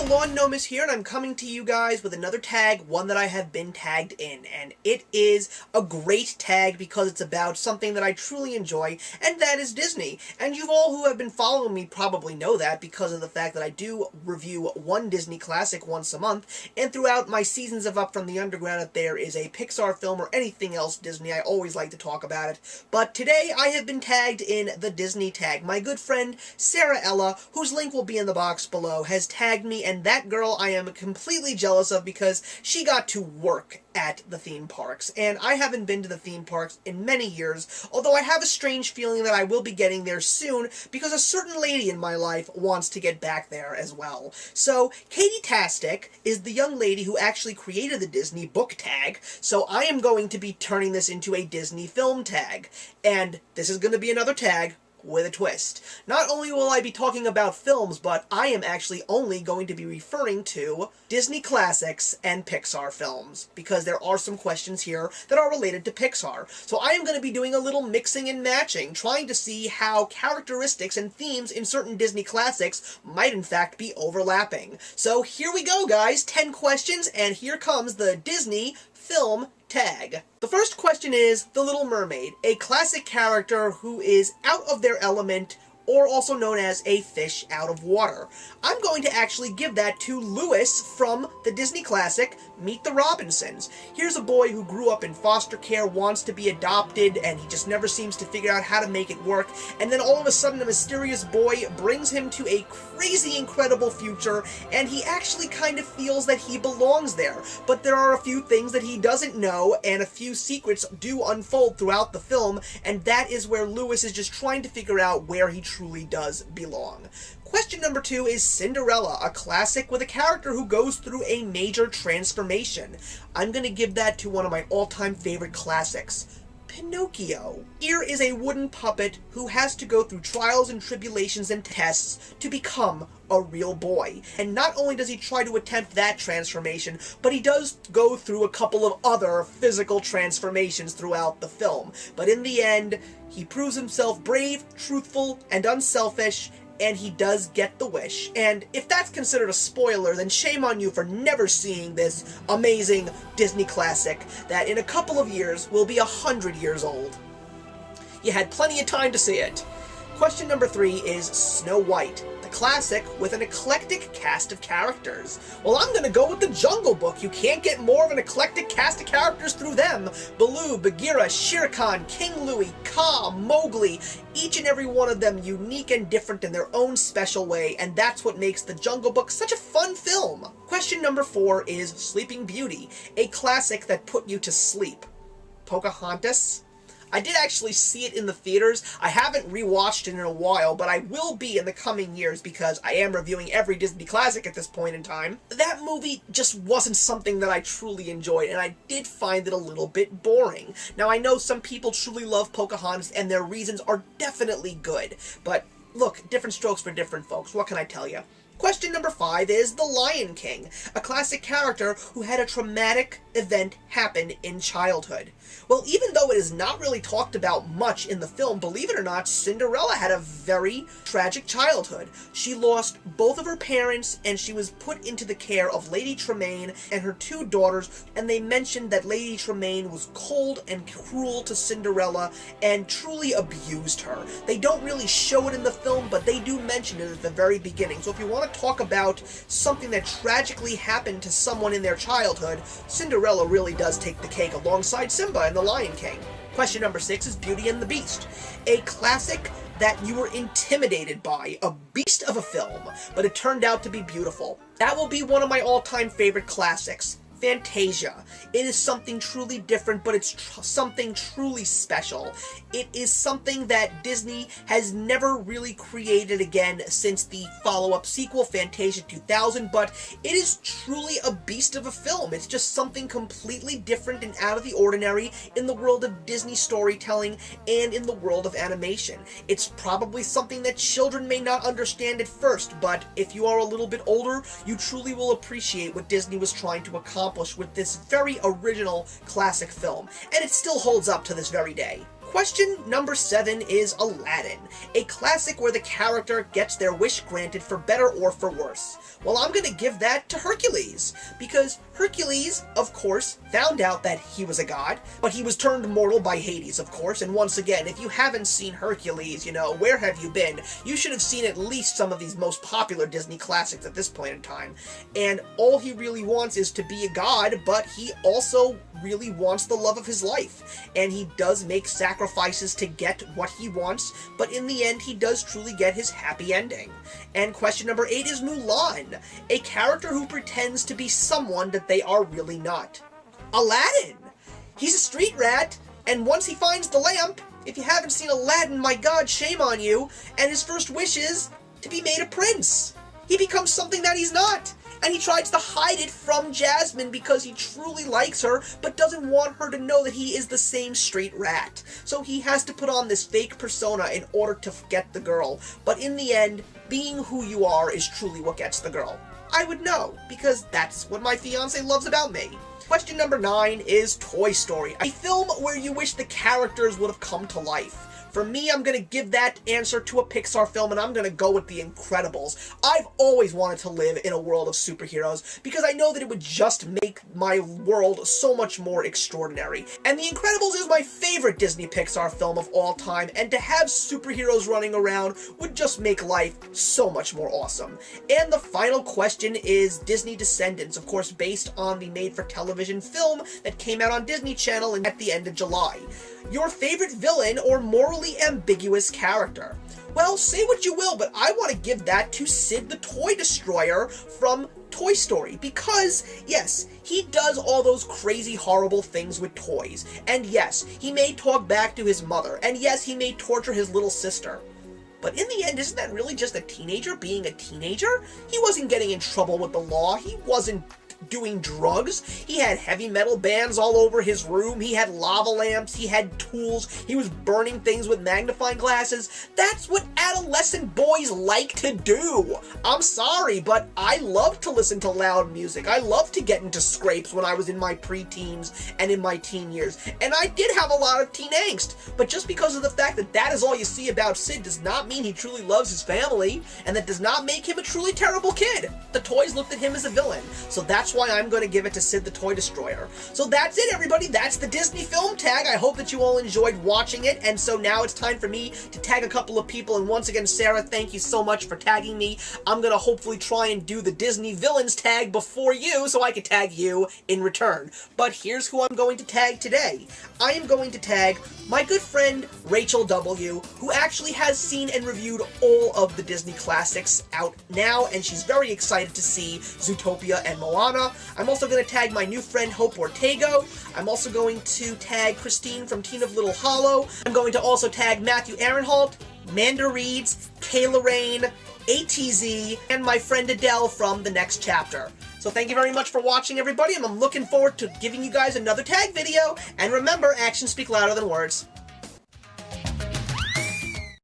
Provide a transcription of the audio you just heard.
Lawn Gnome is here, and I'm coming to you guys with another tag, one that I have been tagged in, and it is a great tag because it's about something that I truly enjoy, and that is Disney. And you all who have been following me probably know that because of the fact that I do review one Disney classic once a month, and throughout my seasons of Up from the Underground, if there is a Pixar film or anything else Disney, I always like to talk about it. But today I have been tagged in the Disney tag. My good friend Sara Ella, whose link will be in the box below, has tagged me, and that girl I am completely jealous of because she got to work at the theme parks, and I haven't been to the theme parks in many years, although I have a strange feeling that I will be getting there soon because a certain lady in my life wants to get back there as well. So, Katytastic is the young lady who actually created the Disney book tag, so I am going to be turning this into a Disney film tag, and this is going to be another tag with a twist. Not only will I be talking about films, but I am actually only going to be referring to Disney classics and Pixar films, because there are some questions here that are related to Pixar. So I am going to be doing a little mixing and matching, trying to see how characteristics and themes in certain Disney classics might in fact be overlapping. So here we go, guys. 10 questions, and here comes the Disney film tag. The first question is The Little Mermaid, a classic character who is out of their element, or also known as a fish out of water. I'm going to actually give that to Lewis from the Disney classic, Meet the Robinsons. Here's a boy who grew up in foster care, wants to be adopted, and he just never seems to figure out how to make it work, and then all of a sudden a mysterious boy brings him to a crazy incredible future, and he actually kind of feels that he belongs there. But there are a few things that he doesn't know, and a few secrets do unfold throughout the film, and that is where Lewis is just trying to figure out where he truly does belong. Question number 2 is Cinderella, a classic with a character who goes through a major transformation. I'm going to give that to one of my all-time favorite classics, Pinocchio. Here is a wooden puppet who has to go through trials and tribulations and tests to become a real boy. And not only does he try to attempt that transformation, but he does go through a couple of other physical transformations throughout the film. But in the end, he proves himself brave, truthful, and unselfish, and he does get the wish. And if that's considered a spoiler, then shame on you for never seeing this amazing Disney classic that in a couple of years will be 100 years old. You had plenty of time to see it. Question number 3 is Snow White, the classic with an eclectic cast of characters. Well, I'm gonna go with the Jungle Book. You can't get more of an eclectic cast of characters through them. Baloo, Bagheera, Shere Khan, King Louie, Kaa, Mowgli, each and every one of them unique and different in their own special way, and that's what makes the Jungle Book such a fun film. Question number 4 is Sleeping Beauty, a classic that put you to sleep. Pocahontas? I did actually see it in the theaters. I haven't rewatched it in a while, but I will be in the coming years because I am reviewing every Disney classic at this point in time. That movie just wasn't something that I truly enjoyed, and I did find it a little bit boring. Now, I know some people truly love Pocahontas, and their reasons are definitely good, but look, different strokes for different folks. What can I tell you? Question number 5 is The Lion King, a classic character who had a traumatic event happen in childhood. Well, even though it is not really talked about much in the film, believe it or not, Cinderella had a very tragic childhood. She lost both of her parents, and she was put into the care of Lady Tremaine and her 2 daughters, and they mentioned that Lady Tremaine was cold and cruel to Cinderella and truly abused her. They don't really show it in the film, but they do mention it at the very beginning. So if you want to talk about something that tragically happened to someone in their childhood, Cinderella really does take the cake alongside Simba in The Lion King. Question number 6 is Beauty and the Beast, a classic that you were intimidated by, a beast of a film, but it turned out to be beautiful. That will be one of my all-time favorite classics. Fantasia. It is something truly different, but it's something truly special. It is something that Disney has never really created again since the follow-up sequel, Fantasia 2000, but it is truly a beast of a film. It's just something completely different and out of the ordinary in the world of Disney storytelling and in the world of animation. It's probably something that children may not understand at first, but if you are a little bit older, you truly will appreciate what Disney was trying to accomplish with this very original classic film, and it still holds up to this very day. Question number 7 is Aladdin, a classic where the character gets their wish granted for better or for worse. Well, I'm gonna give that to Hercules, because Hercules, of course, found out that he was a god, but he was turned mortal by Hades, of course, and once again, if you haven't seen Hercules, where have you been? You should have seen at least some of these most popular Disney classics at this point in time, and all he really wants is to be a god, but he also really wants the love of his life, and he does make sacrifices to get what he wants, but in the end, he does truly get his happy ending. And question number 8 is Mulan, a character who pretends to be someone that they are really not. Aladdin! He's a street rat, and once he finds the lamp, if you haven't seen Aladdin, my god, shame on you, and his first wish is to be made a prince. He becomes something that he's not, and he tries to hide it from Jasmine because he truly likes her, but doesn't want her to know that he is the same street rat. So he has to put on this fake persona in order to get the girl, but in the end, being who you are is truly what gets the girl. I would know, because that's what my fiancé loves about me. Question number 9 is Toy Story, a film where you wish the characters would have come to life. For me, I'm going to give that answer to a Pixar film, and I'm going to go with The Incredibles. I've always wanted to live in a world of superheroes, because I know that it would just make my world so much more extraordinary. And The Incredibles is my favorite Disney Pixar film of all time, and to have superheroes running around would just make life so much more awesome. And the final question is Disney Descendants, of course based on the made-for-television film that came out on Disney Channel at the end of July. Your favorite villain or morally ambiguous character? Well, say what you will, but I want to give that to Sid the Toy Destroyer from Toy Story, because, yes, he does all those crazy, horrible things with toys, and yes, he may talk back to his mother, and yes, he may torture his little sister. But in the end, isn't that really just a teenager being a teenager? He wasn't getting in trouble with the law, he wasn't doing drugs, he had heavy metal bands all over his room, he had lava lamps, he had tools, he was burning things with magnifying glasses. That's what adolescent boys like to do. I'm sorry, but I loved to listen to loud music. I loved to get into scrapes when I was in my preteens and in my teen years, and I did have a lot of teen angst, but just because of the fact that that is all you see about Sid does not mean he truly loves his family, and that does not make him a truly terrible kid. The toys looked at him as a villain, so that's why I'm going to give it to Sid the Toy Destroyer. So that's it, everybody. That's the Disney film tag. I hope that you all enjoyed watching it, and so now it's time for me to tag a couple of people, and once again, Sarah, thank you so much for tagging me. I'm going to hopefully try and do the Disney villains tag before you, so I can tag you in return. But here's who I'm going to tag today. I am going to tag my good friend Rachel W., who actually has seen and reviewed all of the Disney classics out now, and she's very excited to see Zootopia and Moana. I'm also going to tag my new friend Hope Ortego. I'm also going to tag Christine from Teen of Little Hollow. I'm going to also tag Matthew Aaronholt, Manda Reeds, Kayla Rain, ATZ, and my friend Adele from The Next Chapter. So thank you very much for watching, everybody, and I'm looking forward to giving you guys another tag video. And remember, actions speak louder than words.